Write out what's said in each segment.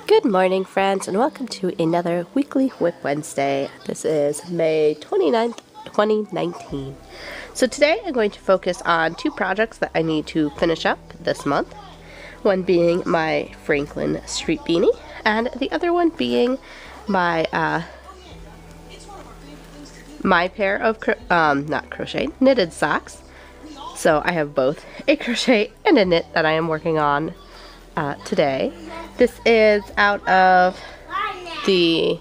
Good morning, friends, and welcome to another Weekly Wip Wednesday. This is May 29th, 2019. So today I'm going to focus on two projects that I need to finish up this month. One being my Franklin Street beanie, and the other one being my pair of knitted socks. So I have both a crochet and a knit that I am working on today. This is out of the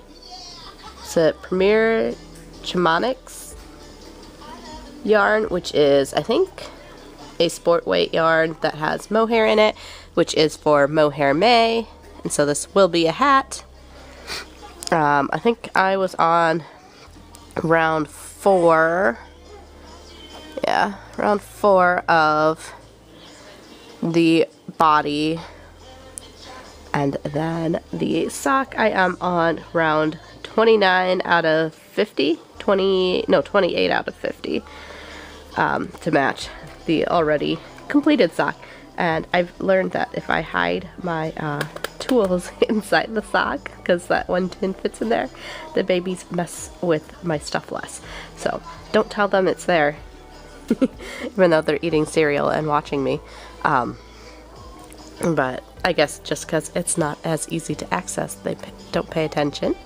Premier Chimonics yarn, which is, I think, a sport weight yarn that has mohair in it, which is for Mohair May, and so this will be a hat. I think I was on round 4. Yeah, round 4 of the body. And then the sock, I am on round 29 out of 50, 28 out of 50 to match the already completed sock. And I've learned that if I hide my tools inside the sock, because that one tin fits in there, the babies mess with my stuff less. So don't tell them it's there, even though they're eating cereal and watching me. But I guess just because it's not as easy to access, they don't pay attention.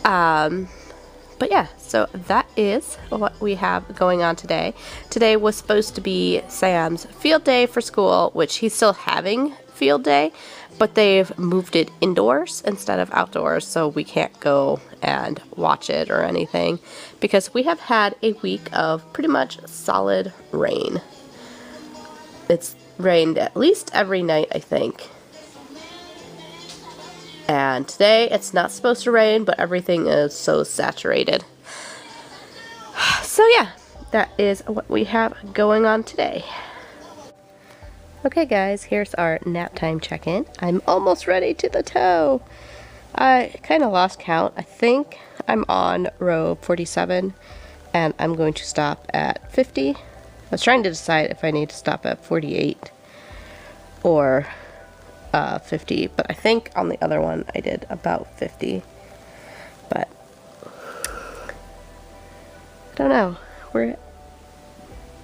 But yeah, so that is what we have going on today. Today was supposed to be Sam's field day for school, which he's still having field day, but they've moved it indoors instead of outdoors, so we can't go and watch it or anything, because we have had a week of pretty much solid rain. It's rained at least every night, I think. And today it's not supposed to rain, but everything is so saturated. So yeah, that is what we have going on today. Okay guys, here's our nap time check-in. I'm almost ready to the toe. I kind of lost count. I think I'm on row 47 and I'm going to stop at 50. I was trying to decide if I need to stop at 48 or 50, but I think on the other one I did about 50, but I don't know. We're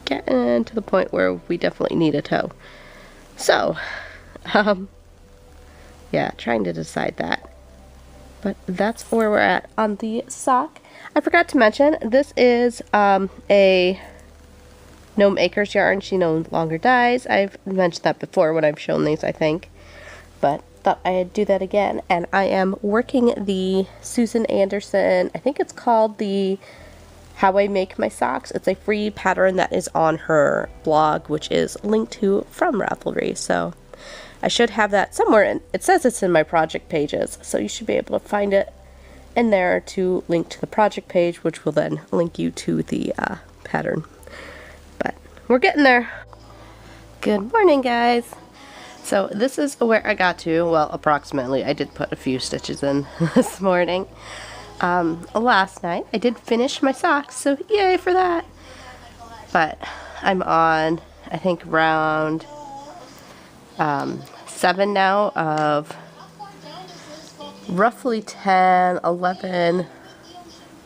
getting to the point where we definitely need a toe. So, yeah, trying to decide that. But that's where we're at on the sock. I forgot to mention, this is a Gnome Acres yarn. She no longer dyes. I've mentioned that before when I've shown these, I think. But thought I'd do that again. And I am working the Susan Anderson, I think it's called the How I Make My Socks. It's a free pattern that is on her blog, which is linked to from Ravelry. So I should have that somewhere. And it says it's in my project pages, so you should be able to find it in there to link to the project page, which will then link you to the pattern. But we're getting there. Good morning, guys. So this is where I got to. Well, approximately. I did put a few stitches in this morning. Last night I did finish my socks, so yay for that. But I'm on, I think, round 7 now of roughly 10, 11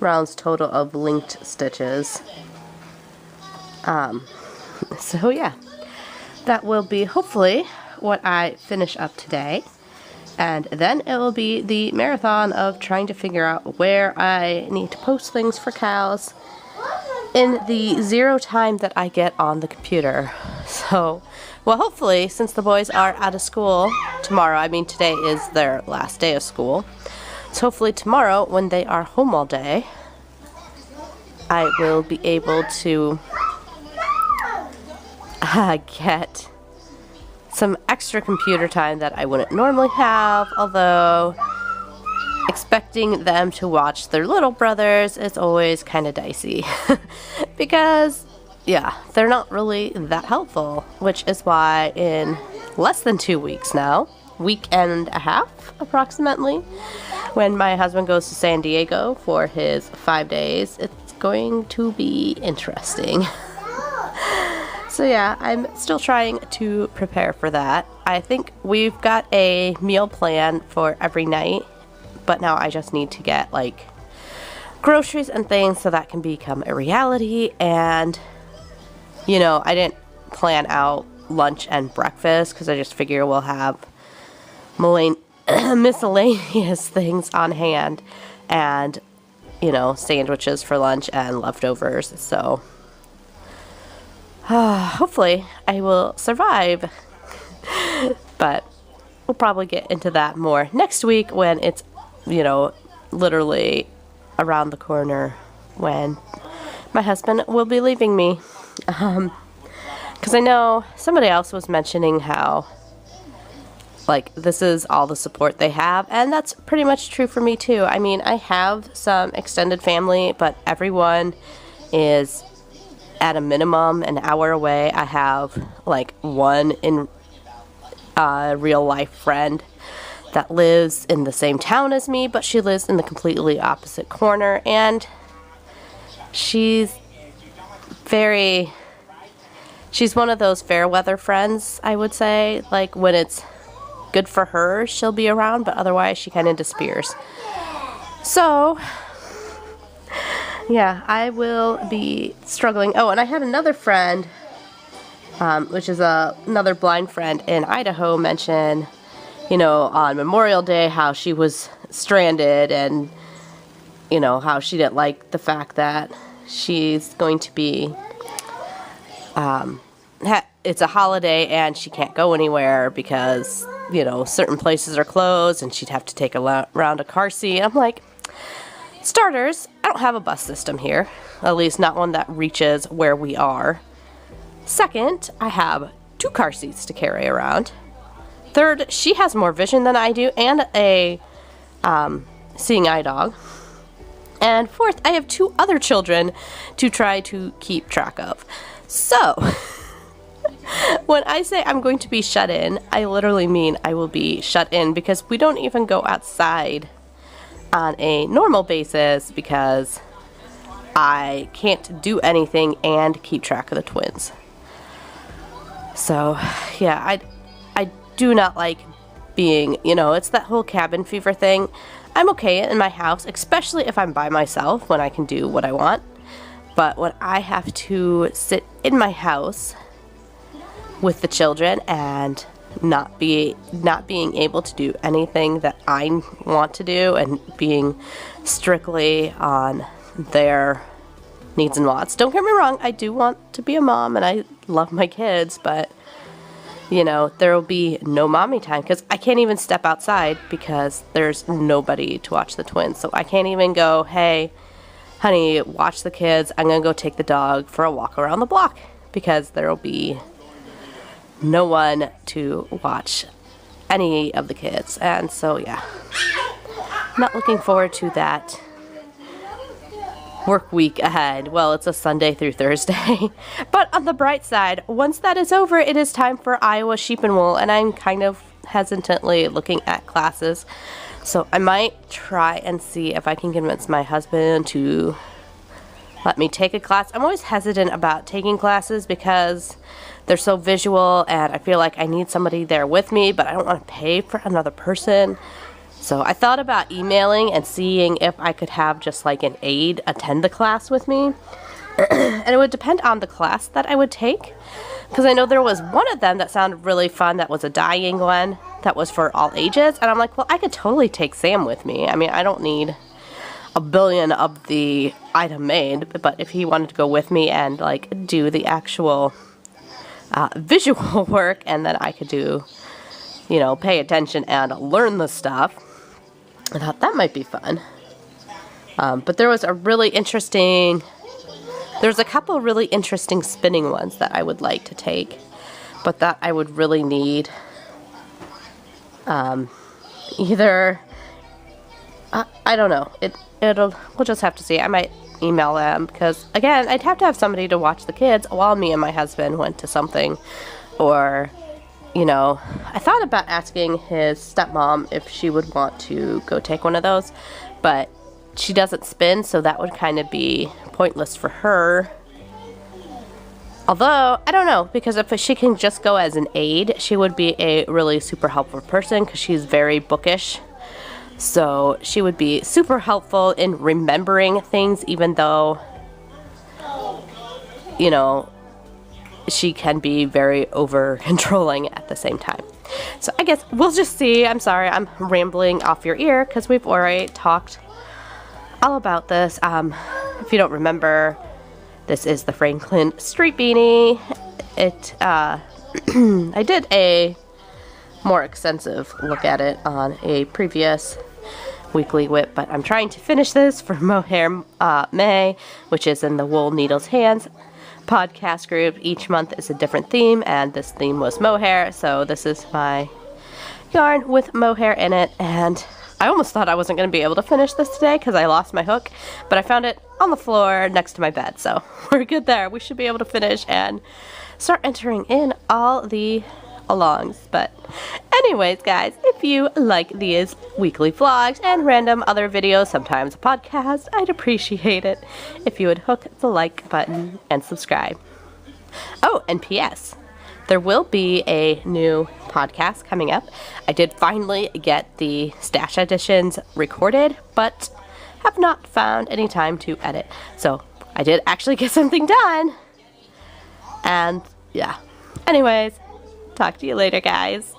rounds total of linked stitches. So yeah, that will be hopefully what I finish up today, and then it will be the marathon of trying to figure out where I need to post things for cows in the 0 time that I get on the computer. So, well, hopefully, since the boys are out of school tomorrow, I mean today is their last day of school, so hopefully tomorrow when they are home all day, I will be able to get some extra computer time that I wouldn't normally have, although expecting them to watch their little brothers is always kind of dicey because, yeah, they're not really that helpful, which is why in less than 2 weeks now, week and a half approximately, when my husband goes to San Diego for his 5 days, it's going to be interesting. So yeah, I'm still trying to prepare for that. I think we've got a meal plan for every night, but now I just need to get like groceries and things so that can become a reality. And you know, I didn't plan out lunch and breakfast because I just figure we'll have miscellaneous things on hand, and you know, sandwiches for lunch and leftovers. So hopefully I will survive. But we'll probably get into that more next week when it's, you know, literally around the corner when my husband will be leaving me. Because I know somebody else was mentioning how, like, this is all the support they have, and that's pretty much true for me too. I mean, I have some extended family, but everyone is at a minimum an hour away. I have like one in real life friend that lives in the same town as me, but she lives in the completely opposite corner, and she's one of those fair weather friends, I would say. Like, when it's good for her, she'll be around, but otherwise she kind of disappears. So yeah, I will be struggling. Oh, and I had another friend, which is another blind friend in Idaho, mention, you know, on Memorial Day how she was stranded, and you know, how she didn't like the fact that she's going to be it's a holiday and she can't go anywhere because, you know, certain places are closed and she'd have to take around a car seat. I'm like, starters, I don't have a bus system here, at least not one that reaches where we are. Second, I have 2 car seats to carry around. Third, she has more vision than I do and a seeing eye dog. And fourth, I have 2 other children to try to keep track of. So when I say I'm going to be shut in, I literally mean I will be shut in, because we don't even go outside on a normal basis because I can't do anything and keep track of the twins. So yeah, I do not like being, you know, it's that whole cabin fever thing. I'm okay in my house, especially if I'm by myself, when I can do what I want. But when I have to sit in my house with the children and not being able to do anything that I want to do, and being strictly on their needs and wants. Don't get me wrong, I do want to be a mom and I love my kids, but you know, there will be no mommy time because I can't even step outside because there's nobody to watch the twins. So I can't even go, hey, honey, watch the kids. I'm going to go take the dog for a walk around the block, because there will be no one to watch any of the kids. And so, yeah, not looking forward to that work week ahead. Well, it's a Sunday through Thursday. But on the bright side, once that is over, it is time for Iowa Sheep and Wool, and I'm kind of hesitantly looking at classes. So I might try and see if I can convince my husband to let me take a class. I'm always hesitant about taking classes because they're so visual, and I feel like I need somebody there with me, but I don't want to pay for another person. So I thought about emailing and seeing if I could have just like an aide attend the class with me. And it would depend on the class that I would take, because I know there was one of them that sounded really fun that was a dyeing one that was for all ages. And I'm like, well, I could totally take Sam with me. I mean, I don't need a billion of the item made, but if he wanted to go with me and like do the actual visual work, and then I could do, you know, pay attention and learn the stuff, I thought that might be fun. But there's a couple really interesting spinning ones that I would like to take, but that I would really need either, I don't know, we'll just have to see. I might email them, because again, I'd have to have somebody to watch the kids while me and my husband went to something. Or, you know, I thought about asking his stepmom if she would want to go take one of those, but she doesn't spin, so that would kind of be pointless for her. Although, I don't know, because if she can just go as an aide, she would be a really super helpful person because she's very bookish. So she would be super helpful in remembering things, even though, you know, she can be very over controlling at the same time. So I guess we'll just see. I'm sorry, I'm rambling off your ear because we've already talked all about this. If you don't remember, this is the Franklin Street Beanie. I did a more extensive look at it on a previous Weekly Whip, but I'm trying to finish this for Mohair May, which is in the Wool Needles Hands podcast group. Each month is a different theme, and this theme was mohair, so this is my yarn with mohair in it. And I almost thought I wasn't going to be able to finish this today because I lost my hook, but I found it on the floor next to my bed, so we're good there. We should be able to finish and start entering in all the alongs. But anyways, guys, if you like these weekly vlogs and random other videos, sometimes a podcast, I'd appreciate it if you would hook the like button and subscribe. Oh, and P.S. there will be a new podcast coming up. I did finally get the stash editions recorded, but have not found any time to edit. So I did actually get something done. And yeah. Anyways, talk to you later, guys.